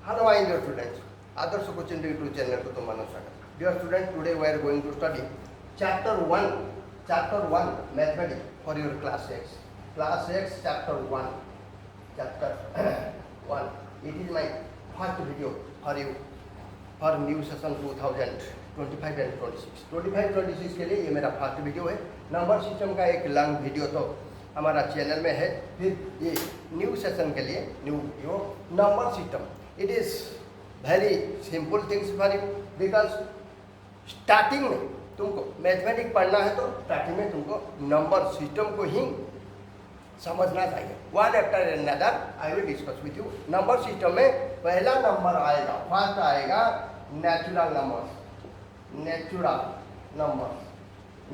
Hello, my dear students. Others coaching YouTube channel to तुम्हारा स्वागत. Dear students, today we are going to study chapter 1. Chapter 1 mathematics for your class 6. Class 6 chapter 1. Chapter 1. It is my first video for you for new session 2025 and 26. 25-26 के लिए ये मेरा first video है. Number system का एक long video तो हमारा channel में है. फिर ये न्यू सेशन के लिए new video number system. It is very simple things for you because starting में तुमको मैथमेटिक्स पढ़ना है तो स्टार्टिंग में तुमको नंबर सिस्टम को ही समझना चाहिए. One after another I will discuss with you. Number system में पहला नंबर आएगा, फर्स्ट आएगा natural numbers. Natural numbers.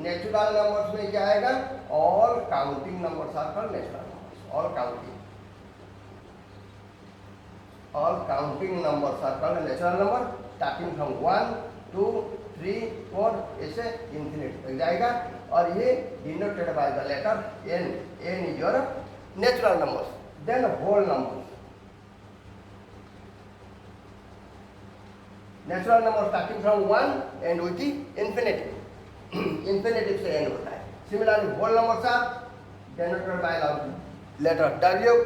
Natural numbers में क्या आएगा? All counting numbers are called natural numbers. All counting numbers are called natural number starting from 1 2 3 4 ऐसे infinity तक जाएगा. और ये denoted by the letter n. n is your natural numbers. then whole numbers. natural number starting from 1 and with the infinity. infinity से n होता है. similarly whole numbers are denoted by the letter w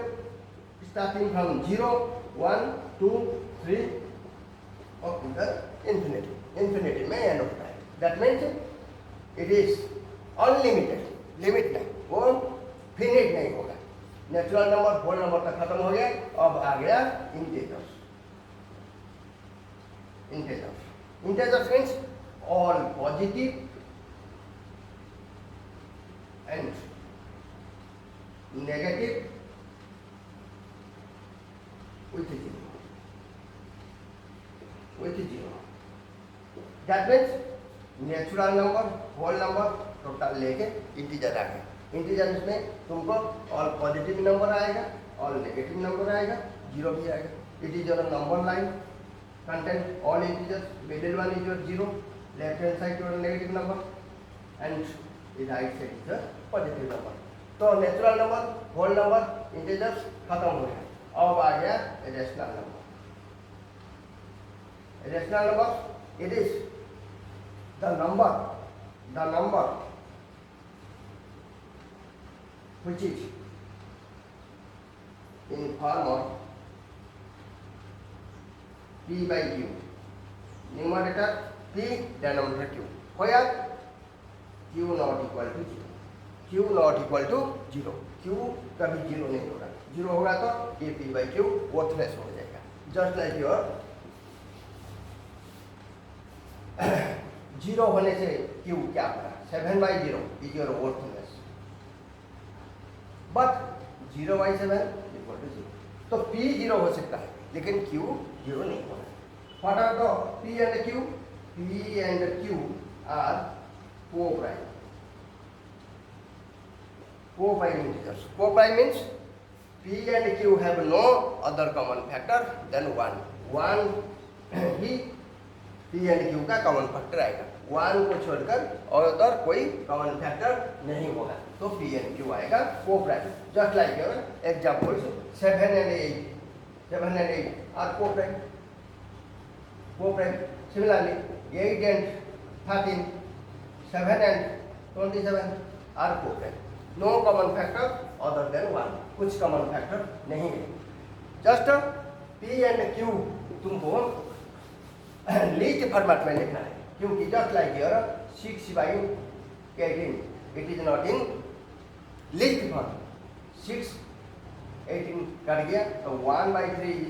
starting from 0 1 2 3 और infinity. infinity में n होता है. that means it is unlimited. Limit नहीं, वो finite नहीं होगा. नेचुरल नंबर होल नंबर तक खत्म हो गया. अब आ गया integers. Integers means all positive and negative with zero. That means natural number whole number total लेके इंटीजर आ गया. इंटीजर में तुमको ऑल पॉजिटिव नंबर आएगा, ऑल नेगेटिव नंबर आएगा, जीरो भी आएगा. It is your number line content all integers. Middle one is your zero, left hand side your negative number and right side is your positive number. तो natural number whole number integers खत्म हो गया. अब आ गया rational number. Rational number it is the number which is in form of p by q. numerator p, denominator q. where q not equal to 0. q not equal to 0. q कभी 0 नहीं होगा. 0 होगा तो ये p by q वर्थलेस हो जाएगा. Just like your 0 होने से q क्या होगा? 7 by 0 is your worthless. But 0 by 7 equal to 0. तो p 0 हो सकता है लेकिन q 0 नहीं होगा. What are the p and q? p and q are co-prime. Co-prime integers. Co-prime means p and q have no other common factor than 1. 1 he p and q का common factor आएगा. 1 को छोड़कर और other कोई common factor नहीं होगा. तो p and q आएगा co-prime. Just like your examples 7 and 8. 7 and 8 are co-prime. Co-prime. Similarly 8 and 13, 7 and 27 are co-prime. No common factor other than 1. कुछ कॉमन फैक्टर नहीं है. जस्ट p एंड q तुमको list format में लिखना है. क्योंकि just like your 6 by 18 it is not in list form. 6 18 cut गया तो 1 by 3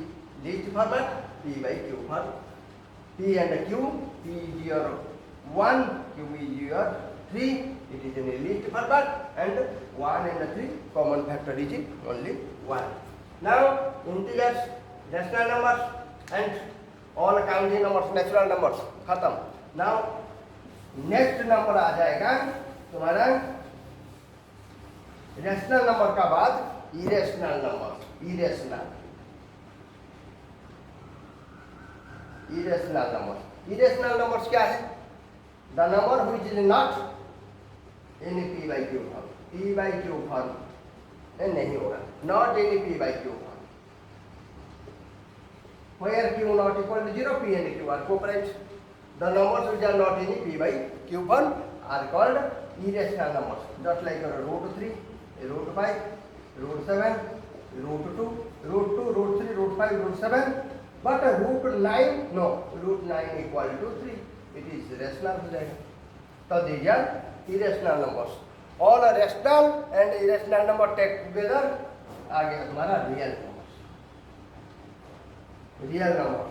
list format, p by q form. p and q, p is your 1, q is your 3. it is in a list format and 1 and 3 common factor is only 1. now integers, rational numbers and all counting numbers, natural numbers खत्म. now next number आ जाएगा तुम्हारा rational number का बाद irrational number. Irrational number. Irrational numbers क्या है? The number which is not in p by q form. p by q form नहीं होगा. Not in p by q form. where q not equal to 0, p and q are co-primes. The numbers which are not in p by q form are called irrational numbers, just like root 3, root 5, root 7, root 2, root 2, root 3, root 5, root 7. But root 9, no, root 9 equal to 3. It is rational हो जाएगा. So these are irrational numbers. All rational and irrational number take together. आगे हमारा real numbers. Real number.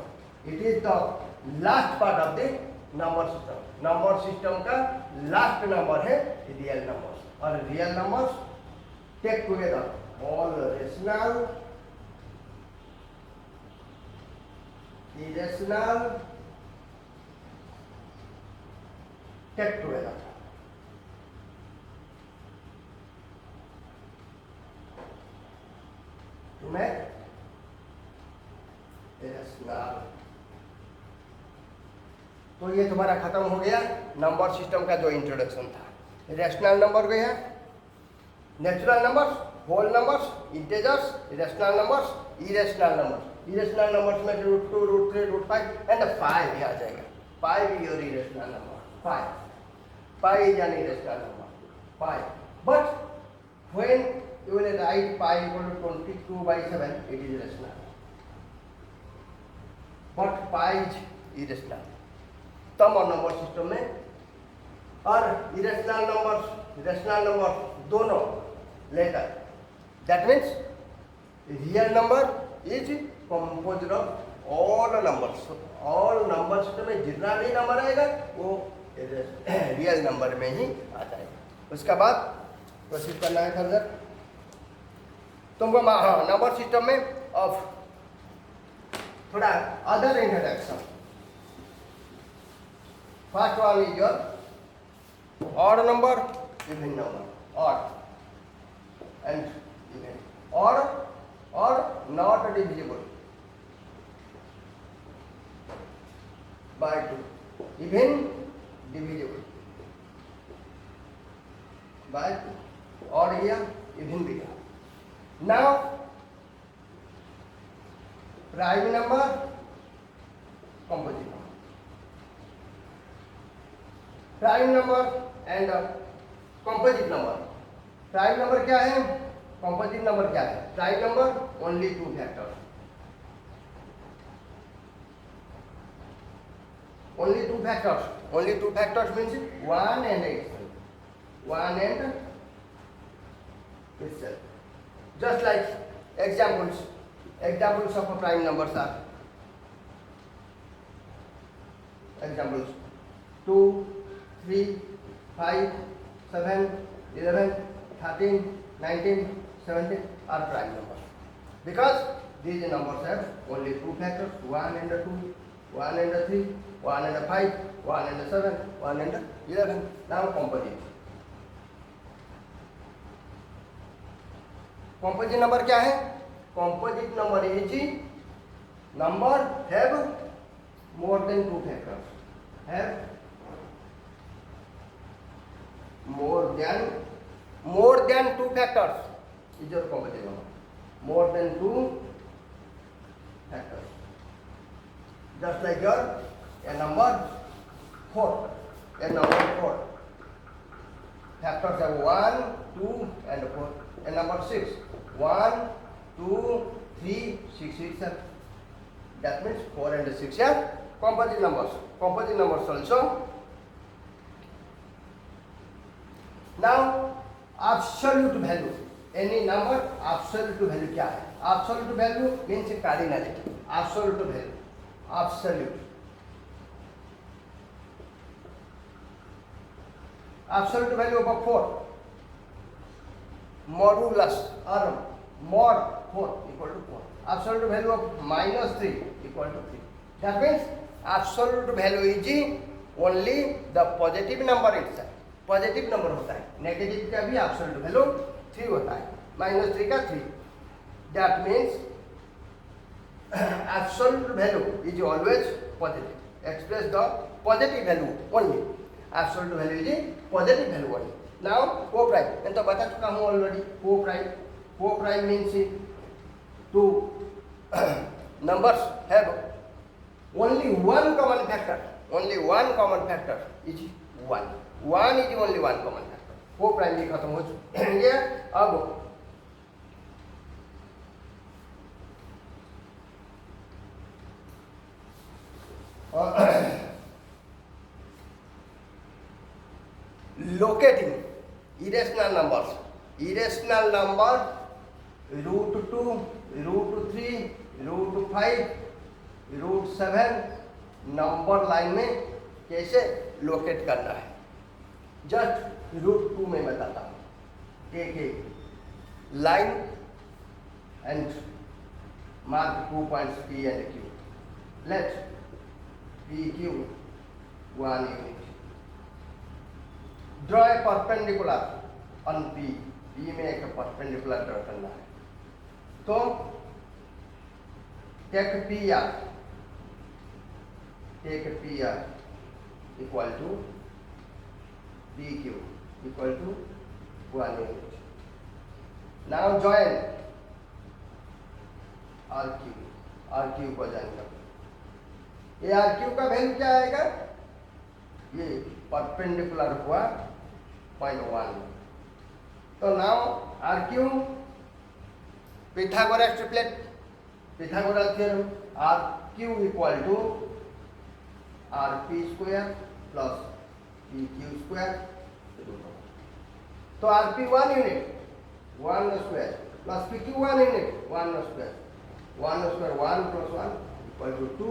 It is the last part of the number system. Number system का last number है real numbers. और real numbers take together all rational, irrational, take together. To make irrational. तो ये तुम्हारा खत्म हो गया number system का जो इंट्रोडक्शन था. रैशनल नंबर गया, natural numbers, whole numbers, integers, rational numbers, irrational numbers. Irrational numbers में रूट 2, रूट 3, रूट 5 एंड 5 ही आ जाएगा. 5 is your irrational number. 5. Pi is an irrational number. 5. But when you will write pi equal to 22/7, it is rational. But pi is irrational. तब और number system में और irrational numbers, rational number दोनों लेकर, that means real number is composed of all numbers. All number system में जितना भी number आएगा वो रियल नंबर में ही आ जाएगा. उसके बाद प्रोसीड करना है फर्दर. तुमको हाँ नंबर सिस्टम में ऑफ थोड़ा other introduction. First one is your odd number, even number, odd and even. Odd not divisible by 2. Even divisible by 2. Odd here, even bigger. Now prime number, composite number. Prime number and composite number. Prime number क्या है, composite number क्या है? Prime number only 2 factors. Only 2 factors. Only 2 factors means 1 and itself. 1 and itself. Just like examples. Examples of prime numbers are examples 2, 3, 5, 7, 11, 13, 19, 17 are prime numbers. Because these numbers have only 2 factors, 1 and 2, 1 and 3, 1 and 5, 1 and 7, 1 and 11. Now composite. Composite number क्या है? Composite number is number have more than 2 factors. Have more than 2 factors is your composite number. More than 2 factors. Just like your a number 4. A number 4. Factors have 1, 2 and 4. A number 6. 1, 2, 3, 6 itself. That means 4 and 6 are composite numbers. Composite numbers also. Now absolute value. Any number absolute value क्या है? Absolute value means cardinality. Absolute value. Absolute. Absolute value of 4. Modulus or mod 4 equal to 4. Absolute value of -3 equal to 3. That means absolute value is only the positive number itself. Positive number होता है, negative का भी absolute value 3 होता है, -3 का 3. That means absolute value is always positive. Express the positive value only. Absolute value is positive value only. Now को prime मैं तो बता चुका हूँ ऑलरेडी. को prime means 2 numbers have only one common factor. Only one common factor is 1. 1 is only one common factor. वो primary खत्म हो गया. अब locating irrational numbers. Irrational number root 2, root 3, root 5, root 7 number line में कैसे locate करना है just root 2 में बताता हूँ. Take a line and mark 2 points P and Q. Let PQ 1 unit. Draw a perpendicular on P. P में एक perpendicular draw करना है. तो take PR equal to PQ equal to 1 unit. Now join RQ को join कर. ये RQ का value क्या आएगा? ये परपेंडिकुलर हुआ 0.1. तो now RQ Pythagoras triplet, Pythagoras theorem, RQ equal to RP square plus PQ square. तो RP 1 unit 1 square plus PQ 1 unit 1 square. 1 square 1 plus 1 equal to 2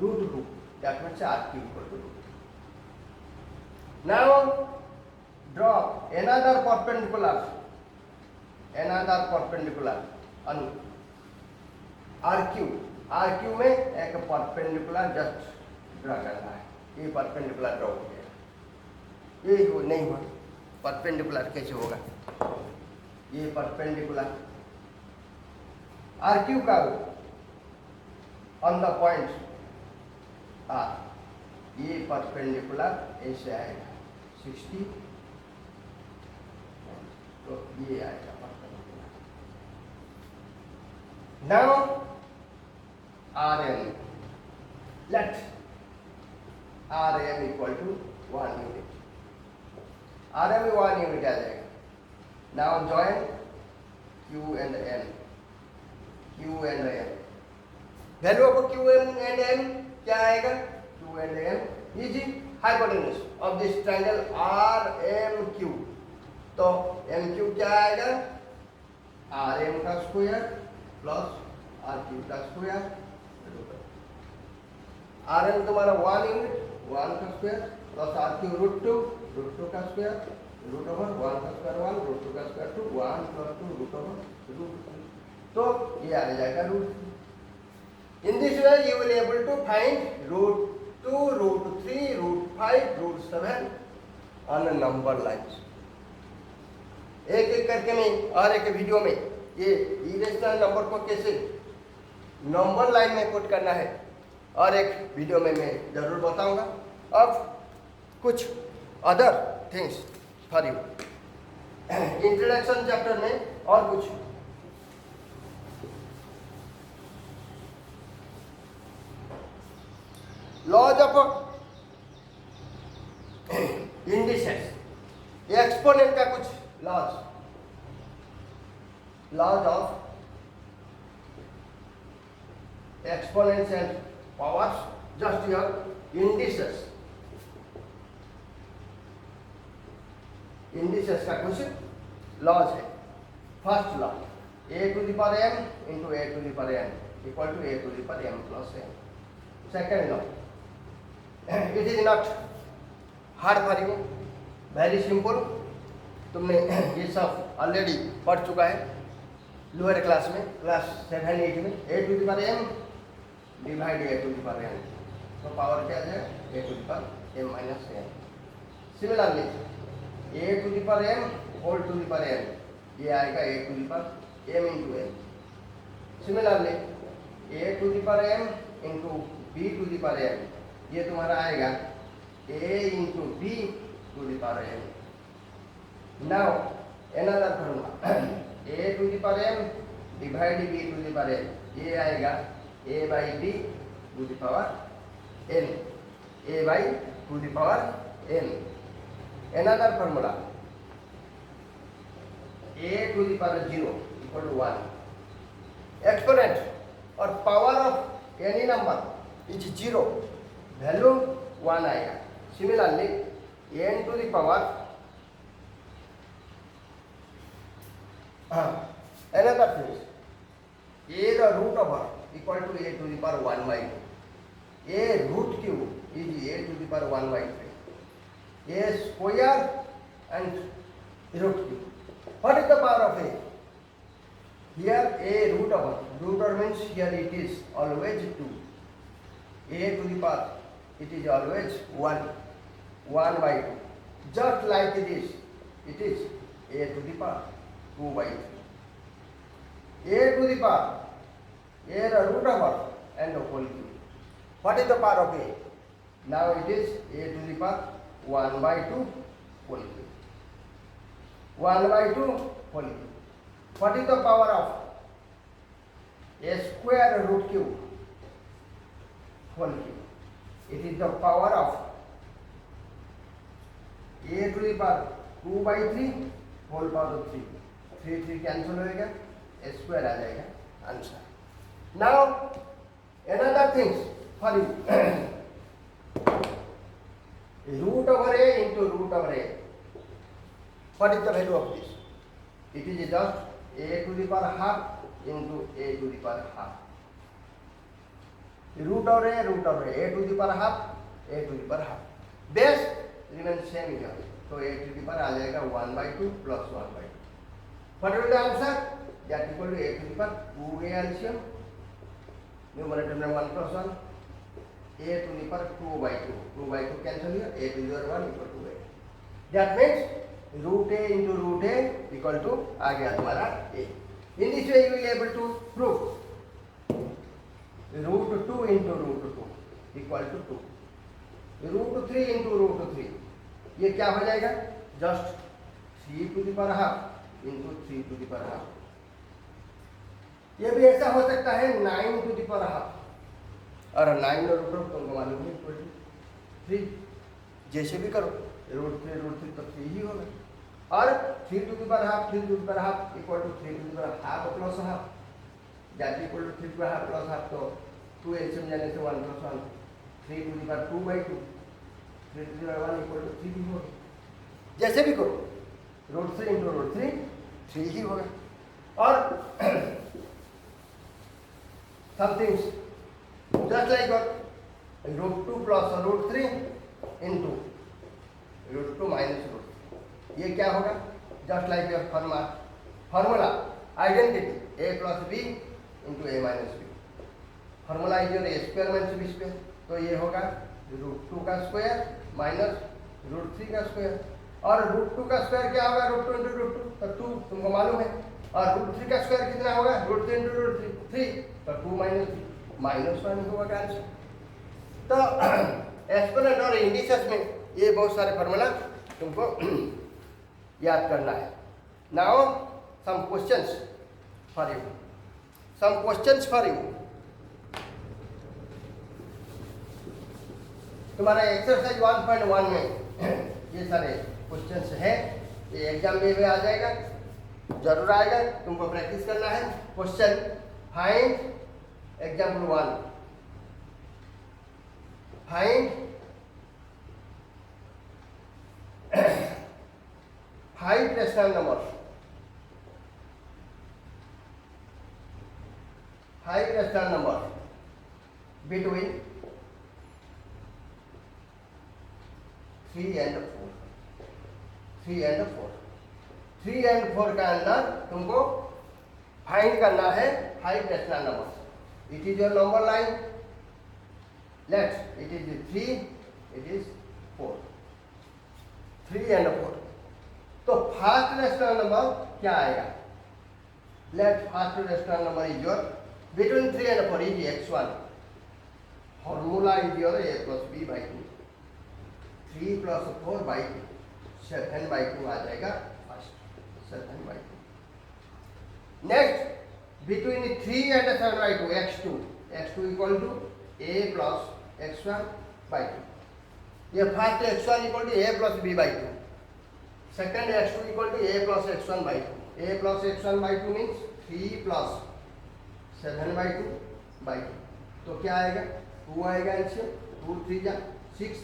root 2. That means RQ equal to 2. Now draw another perpendicular on RQ. RQ में एक perpendicular just draw करना है. ये perpendicular draw हो गया. ये नहीं हुआ. perpendicular कैसे होगा? ये perpendicular RQ का on the point R. ये perpendicular ऐसे आएगा 60. तो ये आएगा perpendicular. Now RM. Let RM equal to 1 unit. RM 1 unit आ जाएगा. Now join Q and N. Value of Q and N क्या आएगा? Q and N is hypotenuse of this triangle RMQ. तो MQ क्या आएगा? RM का square plus RQ का square. RM तुम्हारा 1 unit 1 का स्क्वायर प्लस RQ रूट 2 का स्क्वायर रूट ओवर 1 का स्क्वायर 1 रूट 2 का square 2 1 plus 2 root over root 2. तो ये आ जाएगा root. In this way you will able to find root 2 root 3 root 5 root 7 on number lines. एक एक करके मैं और एक वीडियो में ये इरेशनल नंबर को कैसे नंबर लाइन में पुट करना है और एक वीडियो में मैं जरूर बताऊंगा. अब कुछ other things for you introduction chapter में और कुछ लॉज ऑफ इंडिसेस, एक्सपोनेंट का कुछ laws of exponents and powers, just your indices का कुछ लॉज है. First law a to the power m into a to the power n equal to a to the power m plus n. Second law, it is not hard for you, very simple. तुमने ये सब already पढ़ चुका है lower class में, class 7-8 में. a to the power m divide a to the power n. तो power क्या आ जाएगा? a to the power m minus n. Similarly a to the power m whole to the power n ये आएगा a to the power m into n. Similarly a to the power m into b to the power n ये तुम्हारा आएगा a into b to the power n. Now another formula a to the power m divide b to the power n ये आएगा a by d to the power n, a by to the power n. Another formula, a to the power 0 equal to 1. Exponent or power of any number is 0, value 1 आएगा. Similarly, n to the power another thing, a the root over equal to a to the power 1 by 2. A root cube is a to the power 1 by 3. A square and root cube. What is the power of a? Here a root over. Root over means here it is always 2. A to the power, it is always 1. 1 by 2. Just like this, it is a to the power 2 by 3. A to the power, a the root over and the whole cube. What is the power of a? Now it is a to the power 1 by 2 whole cube. 1 by 2 whole cube. What is the power of a square root cube whole cube? It is the power of a to the power 2 by 3 whole power of 3. 3 cancel होएगा, a square आ जाएगा answer. Now another things for you. Root over a into root over a. What is the value of this? It is just a to the power half into a to the power half. Root over a to the power half, a to the power half. Base remains same here. So a to the power आ जाएगा 1 by 2 plus 1 by 2. What will the answer? That equal to a to the power 2a LCM. Numerator में 1 plus 1. A to the power 2 by 2. 2 by 2 cancel here. A to the power 1 equal to a. That means root a into root a equal to आ गया तुम्हारा a. In this way you will be able to prove root 2 into root 2 equal to 2. Root 3 into root 3. ये क्या हो जाएगा? Just 3 to the power half into 3 to the power half. ये भी ऐसा हो सकता है 9 to the power half. और 9 और रूट तुमको मालूम है इक्वल टू 3. जैसे भी करो रूट 3 तो 3 ही होगा. और 3 to the power half, 3 to the power half equal to 3 to the power half plus half. That equal to 3 to the power half plus half. तो 2 एलसीएम जाने से 1 plus 1. 3 to the power 2 by 2. 3 to the power 1 equal to 3 ही होगा. जैसे भी करो root 3 into root 3 3 ही होगा. और some things just like root 2 plus root 3 into root 2 minus root 3. ये क्या होगा? Just like your formula identity a plus b into a minus b. Formula is your a square minus b square. तो ये होगा root 2 का square minus root 3 का square. और root 2 का स्क्वायर क्या होगा? root 2 into root 2 तो 2 तुमको मालूम है. और root 3 का स्क्वायर कितना होगा? root 3 into root 3 3 तो 2 minus 3 -1 होगा आंसर. तो एक्सपोनेंट और इंडिसेस में ये बहुत सारे फार्मूला तुमको याद करना है. Now some questions for you. तुम्हारा एक्सरसाइज 1.1 में ये सारे क्वेश्चंस हैं. ये एग्जाम में भी आ जाएगा, जरूर आएगा. तुमको प्रैक्टिस करना है. Question find example 1. Find 5 rational numbers. 5 rational numbers between 3 and 4. 3 and 4. 3 and 4 का अंदर तुमको फाइंड करना है 5 rational numbers. It is your number line. Let's. It is 3. It is 4. 3 and 4. तो फर्स्ट रेशनल नंबर क्या आएगा? Let first rational number is your between 3 and 4 is x1. Formula is your a plus b by 2. 3 plus 4 by 2. 7 by 2 आ जाएगा first. 7 by 2. Next between 3 and 7 by 2, x2 equal to a plus x1 by 2. ये first x1 equal to a plus b by 2, second x2 equal to a plus x1 by 2. a plus x1 by 2 means 3 plus 7 by 2 by 2. तो क्या आएगा? 2 आएगा LCM, 2 3 जा 6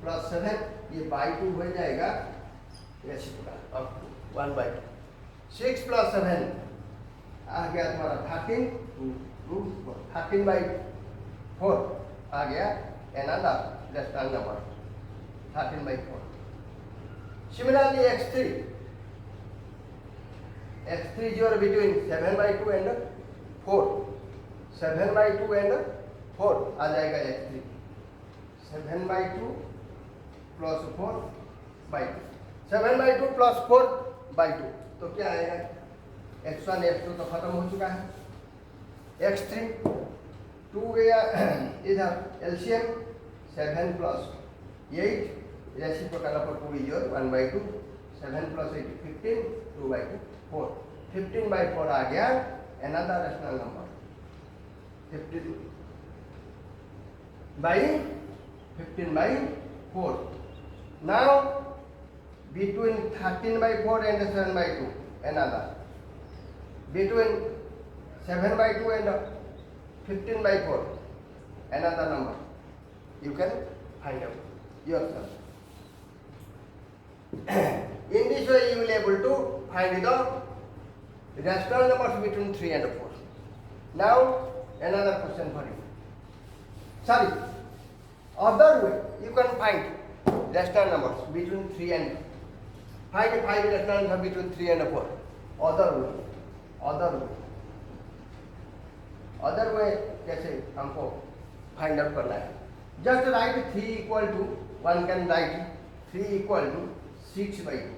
plus 7, ये by 2 हो जाएगा reciprocal of 1 by 2. 6 plus 7 आ गया तुम्हारा 13 by 4 आ गया another rational number 13 by 4. Similarly x3 is your between 7 by 2 and 4. 7 by 2 and 4 आ जाएगा x3. 7 by 2 plus 4 by 2. 7 by 2 plus 4 by 2. तो क्या आएगा? x1 x2 तो खत्म हो चुका है. x3 2 गया इधर LCM 7 plus 8 reciprocal of 2 is your 1 by 2. 7 plus 8 15, 2 by 2 4. 15 by 4 आ गया another rational number 15 by 4. Now between 13 by 4 and 7 by 2 another. Between 7 by 2 and 15 by 4 another number. You can find out yourself. In this way you will able to find the rational numbers between 3 and 4. Now another question for you. Sorry, other way you can find rational numbers between 3 and find 5 rational numbers between 3 and 4. Other way कैसे हमको find out करना है? Just right 3 equal to 1 can write 3 equal to 6 by 2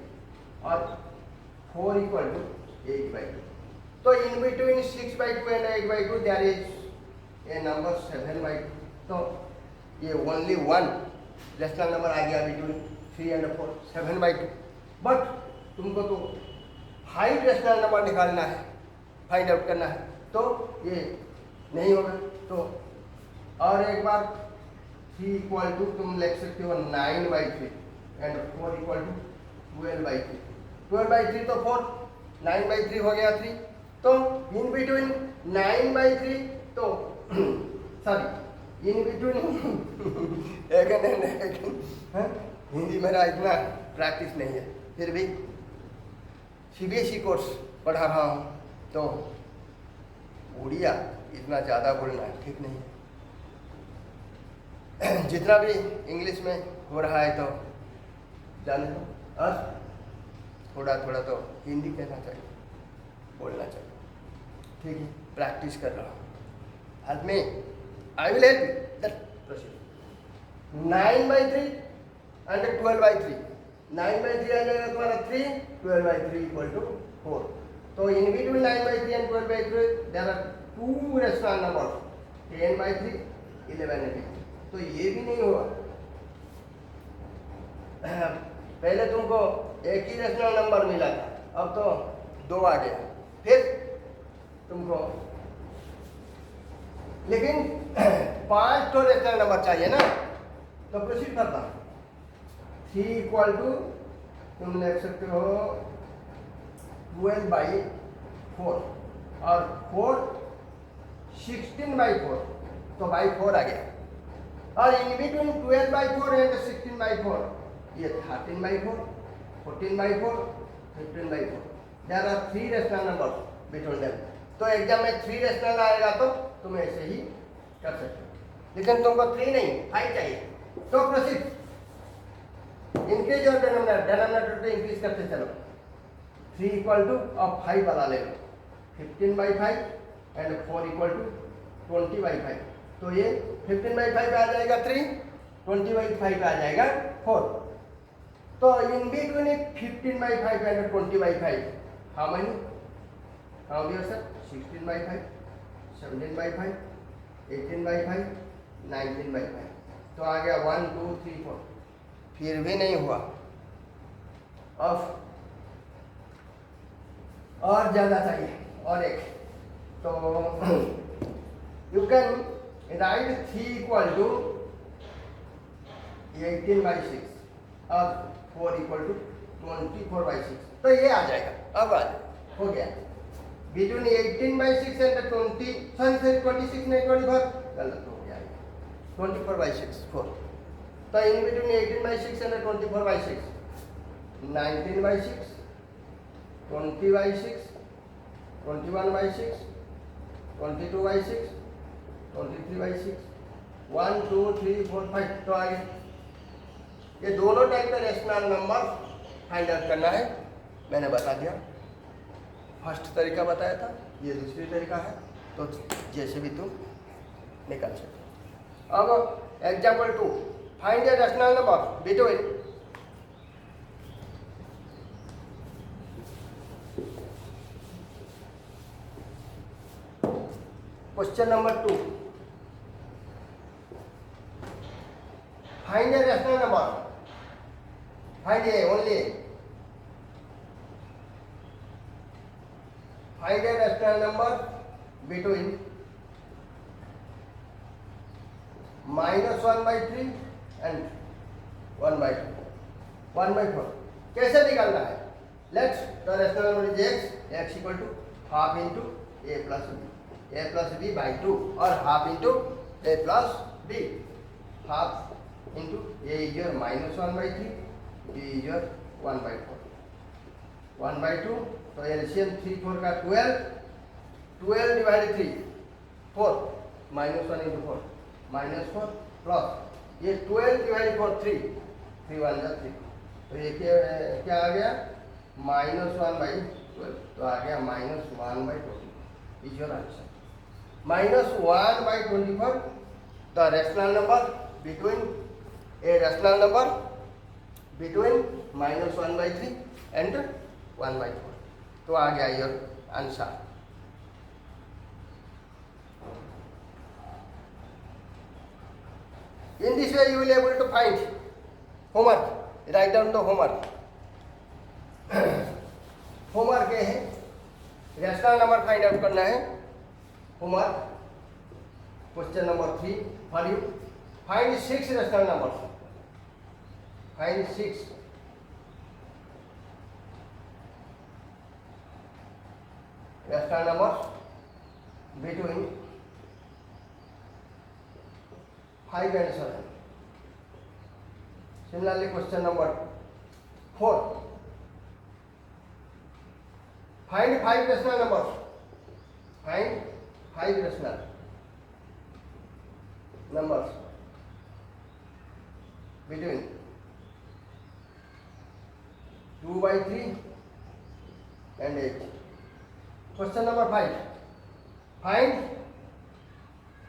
और 4 equal to 8 by 2. तो in between 6 by 2 and 8 by 2 there is a number 7 by 2. तो ये only one rational number आ गया between 3 and 4, 7 by 2. But तुमको तो 5 rational number निकालना है, find out करना है, तो ये नहीं होगा. तो और एक बार 3 equal to तुम लिख सकते हो 9 by 3 and 4 equal to 12 by 3. 12 by 3 तो 4, 9 by 3 हो गया 3. तो इन बिटवीन 9 by 3 तो सॉरी इन बिटवीन हिंदी मेरा इतना प्रैक्टिस नहीं है, फिर भी सीबीएसई कोर्स पढ़ा रहा हूँ तो उड़िया इतना ज़्यादा बोलना ठीक नहीं है. जितना भी इंग्लिश में हो रहा है तो जाने दो, और थोड़ा थोड़ा तो हिंदी कहना चाहिए, बोलना चाहिए. ठीक है, प्रैक्टिस कर रहा हूँ. Help me, I will help you. That proceed. 9 by 3 and 12 by 3. 9 by 3 आ जाएगा तुम्हारा 3, 12 by 3 equal to 4. तो in between 9 by 3 and 12 by 3 there are two rational numbers, 10 by 3, 11 by 3. तो ये भी नहीं हुआ. पहले तुमको एक ही रेशनल नंबर मिला था, अब तो 2 आ गया. फिर तुमको लेकिन 5 तो रेशनल नंबर चाहिए ना, तो प्रोसीड करता. 3 equal to तुम लिख सकते हो 12 by 4 और 4 16 by 4, तो by 4 आ गया. और in between 12 by 4 and 16 by 4 ये 13 by 4, 14 by 4, 15 by 4. There are 3 rational numbers between them. तो एग्जाम में 3 रेशनल आएगा तो तुम ऐसे ही कर सकते हो, लेकिन तुमको 3 नहीं 5 चाहिए. तो प्रोसीड. इंक्रीज और डिनोमिनेटर को इंक्रीज करते चलो. 3 equal to अब 5 वाला ले लो. 15 by 5 and 4 equal to 20 by 5. तो ये 15 by 5 आ जाएगा 3, 20 by 5 आ जाएगा 4. तो in between 15 by 5 and 20 by 5 how many? Count yourself. 16 by 5, 17 by 5, 18 by 5, 19 by 5. तो आ गया 1 2 3 4. फिर भी नहीं हुआ. अब और ज़्यादा चाहिए, और एक तो you can write 3 equal to 18/6 और 4 equal to 24/6, तो ये आ जाएगा। अब आ जाए हो गया बिटवीन 18/6 एंड 26 नहीं 24, गलत हो गया 24/6 4, तो इन बिटवीन 18/6 एंड 24/6 19/6 20/6 21/6 22/6 23/6 1 2 3 4 5, तो आगे ये दोनों टाइप का रेशनल नंबर फाइंड आउट करना है। मैंने बता दिया, फर्स्ट तरीका बताया था, ये दूसरी तरीका है, तो जैसे भी तुम निकाल सकते। अब example 2, find a rational number between question number 2, find a rational number, find a only, find a rational number between -1/3 and 1/2 1/4, कैसे निकालना है? Let's the rational number is x equal to half into a plus b by 2 और half into a plus b, half into a is your -1/3, b is your 1/4 1/2, तो LCM 3 4 का 12 divided 3 4 -1 into 4 -4 plus ये 12 divided 4 3 3 1 जा 3, तो ये क्या आ गया -1/12, तो आ गया -1/24 is your answer. -1/24 the rational number between a rational number between -1/3 and 1/4, तो आ गया your answer. In this way you will able to find homework, write down the homework homework ये है, रेशनल नंबर फाइंड आउट करना है। Homework question number 3 for you, find 6 rational numbers, find 6 rational numbers between 5 and 7. Similarly, question number 4, find 5 rational numbers, find 5 rational numbers between 2/3 and 8. Question number 5, find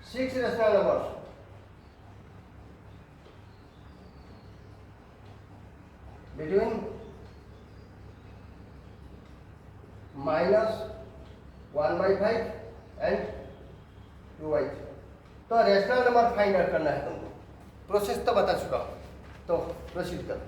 6 rational numbers between -1/5 and 2/3, तो rational number find out करना है तुमको। Process तो बता चुका हूँ, तो proceed करो।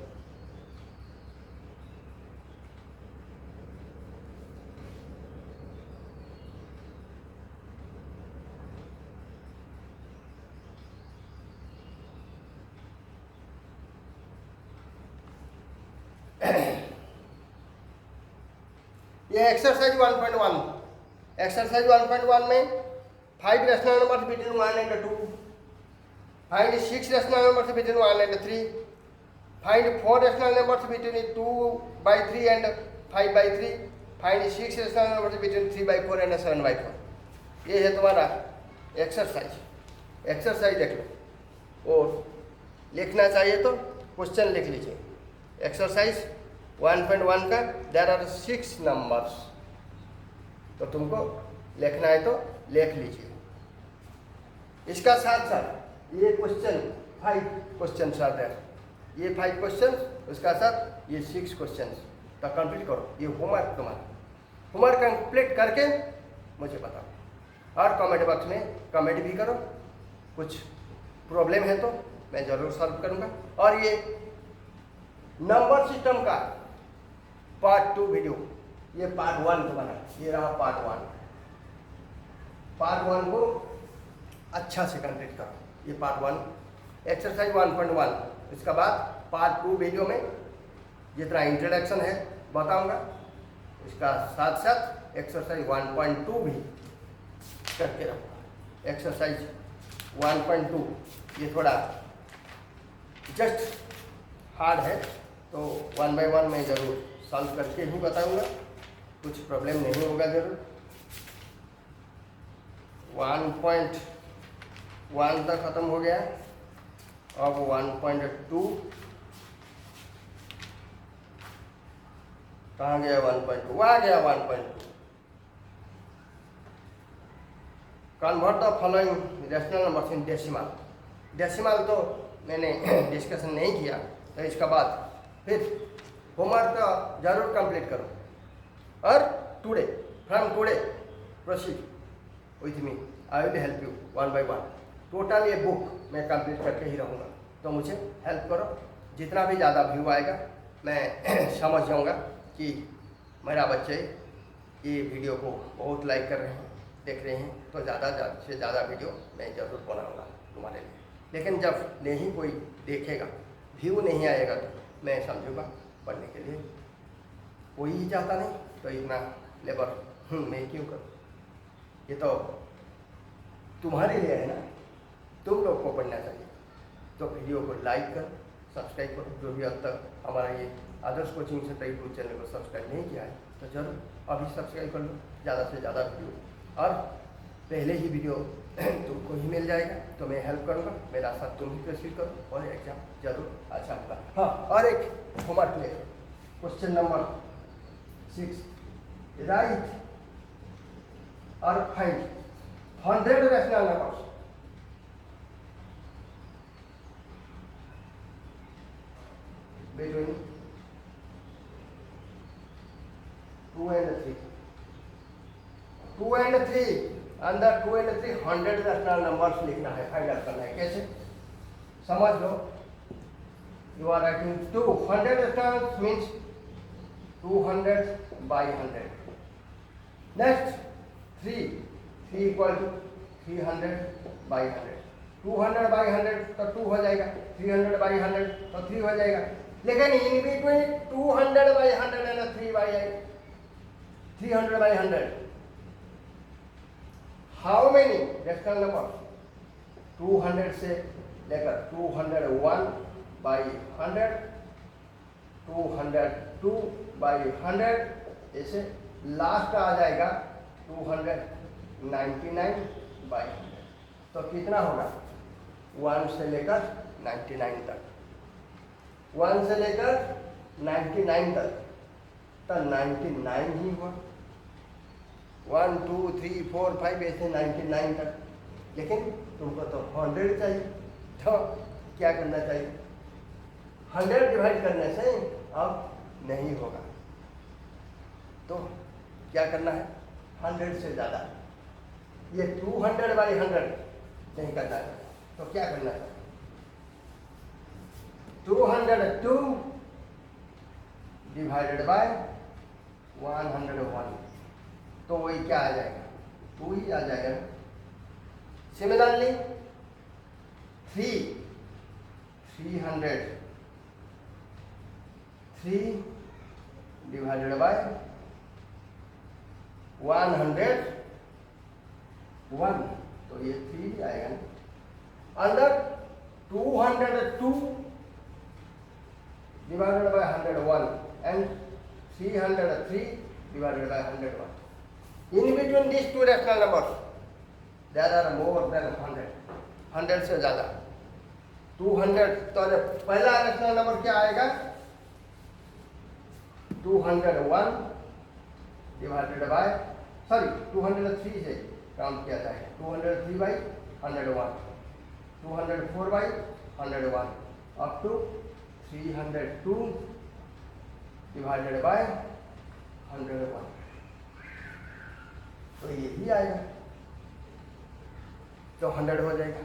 ये एक्सरसाइज 1.1, एक्सरसाइज 1.1 में 5 rational numbers between 1 and 2, find 6 rational numbers between 1 and 3, find 4 rational numbers between 2/3 and 5/3, find 6 rational numbers between 3/4 and 7/4। ये है तुम्हारा एक्सरसाइज। एक्सरसाइज देख लो और लिखना चाहिए तो क्वेश्चन लिख लीजिए। एक्सरसाइज 1.1 का देयर आर 6 नंबर्स, तो तुमको लिखना है तो लिख लीजिए। इसका साथ साथ ये क्वेश्चन 5 क्वेश्चन आर देयर, ये 5 क्वेश्चन, उसका साथ ये 6 क्वेश्चन, तो कंप्लीट करो। ये होमवर्क तुम्हारा, होमवर्क कंप्लीट करके मुझे बताओ और कमेंट बॉक्स में कमेंट भी करो। कुछ प्रॉब्लम है तो मैं ज़रूर सॉल्व करूँगा। और ये नंबर सिस्टम का पार्ट 2 वीडियो, ये पार्ट 1 तुम्हारा, ये रहा पार्ट 1। पार्ट 1 को अच्छा से कंप्लीट करो। ये पार्ट 1 एक्सरसाइज 1.1। इसके बाद पार्ट 2 वीडियो में जितना इंट्रोडक्शन है बताऊंगा, इसका साथ साथ एक्सरसाइज 1.2 भी करके रखूँगा। एक्सरसाइज 1.2 ये थोड़ा जस्ट हार्ड है, तो 1 बाय 1 मैं ज़रूर सॉल्व करके ही बताऊंगा, कुछ प्रॉब्लम नहीं होगा ज़रूर। 1.1 तक ख़त्म हो गया, अब 1.2 कहाँ गया? 1.2 आ गया। 1.2 convert the following rational numbers in decimal. Decimal तो मैंने डिस्कशन नहीं किया, तो इसका बाद फिर होमवर्क तो जरूर कंप्लीट करो। और today from today proceed with me, I will help you 1 by 1। Total ये बुक मैं कंप्लीट करके ही रहूँगा, तो मुझे हेल्प करो। जितना भी ज़्यादा व्यू आएगा मैं समझ जाऊँगा कि मेरा बच्चे ये वीडियो को बहुत लाइक कर रहे हैं, देख रहे हैं, तो ज़्यादा से ज़्यादा वीडियो मैं ज़रूर बनाऊँगा तुम्हारे लिए। लेकिन जब नहीं कोई देखेगा, व्यू नहीं आएगा, तो मैं समझूंगा पढ़ने के लिए कोई ही चाहता नहीं, तो इतना लेबर मैं क्यों करूँ? ये तो तुम्हारे लिए है ना, तुम लोग को पढ़ना चाहिए। तो वीडियो को लाइक करो, सब्सक्राइब करो। जो भी अब तक हमारा ये आदर्श कोचिंग सेंटर यूट्यूब चैनल को सब्सक्राइब नहीं किया है, तो जरूर अभी सब्सक्राइब कर लो। ज़्यादा से ज़्यादा वीडियो और पहले ही वीडियो तुमको ही मिल जाएगा, तो मैं हेल्प करूँगा। मेरा साथ तुम ही प्रोसीड करो और एग्जाम जरूर अच्छा होगा। हाँ, और एक होमवर्क ले, क्वेश्चन नंबर 6, राइट और find 100 rational numbers between 2 and 3। 2 and 3 अंदर 2 and 3 100 रैशनल नंबर्स लिखना है, फाइंड आउट करना है। कैसे समझ लो, you are writing 2 100 rational means 200 by 100। Next 3 equal to 300 by 100। 200 by 100 तो 2 हो जाएगा, 300 by 100 तो 3 हो जाएगा। लेकिन इन बिटवीन 200 by 100 है ना 300 by 100, how many rational number? 200 से लेकर 201 by 100, 202 by 100, ऐसे लास्ट आ जाएगा 299 by 100। तो कितना होगा? 1 से लेकर 99 तक, 1 से लेकर 99 तक, तो 99 ही हुआ। 1 2 3 4 5 ऐसे 99 तक। लेकिन तुमको तो 100 चाहिए, तो क्या करना चाहिए? 100 डिवाइड करने से अब नहीं होगा, तो क्या करना है? 100 से ज़्यादा, ये 200 by 100 नहीं करना है, तो क्या करना है? 202 डिवाइडेड बाय 101, तो वही क्या आ जाएगा? 2 ही आ जाएगा। सिमिलरली 3 डिवाइडेड बाय 101, तो ये 3 आएगा ना। अंदर 202 divided by 101 and 303 divided by 101. In between these two rational numbers, there are more than 100, 100 से ज़्यादा। 200, तो पहला रैशनल नंबर क्या आएगा? 201 डिवाइडेड बाय 203 से काउंट किया जाएगा। 203 by 101, 204 by 101 up to 302 divided by 101, तो यही आएगा, तो 100 हो जाएगा।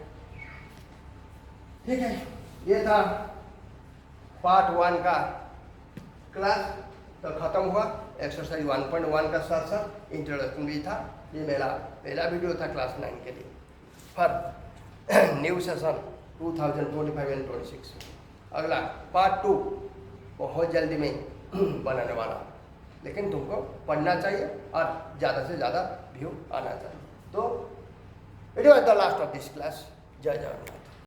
ठीक है, ये था पार्ट 1 का क्लास, तो खत्म हुआ। एक्सरसाइज 1.1 का साथ साथ इंट्रोडक्शन भी था, ये मेरा पहला वीडियो था क्लास 9 के लिए फॉर न्यू सेशन 2025 एंड 26। अगला पार्ट 2 बहुत जल्दी में बनाने वाला हूँ, लेकिन तुमको पढ़ना चाहिए और ज़्यादा से ज़्यादा व्यू आना चाहिए। तो it was the last of this class. जय जगन्नाथ।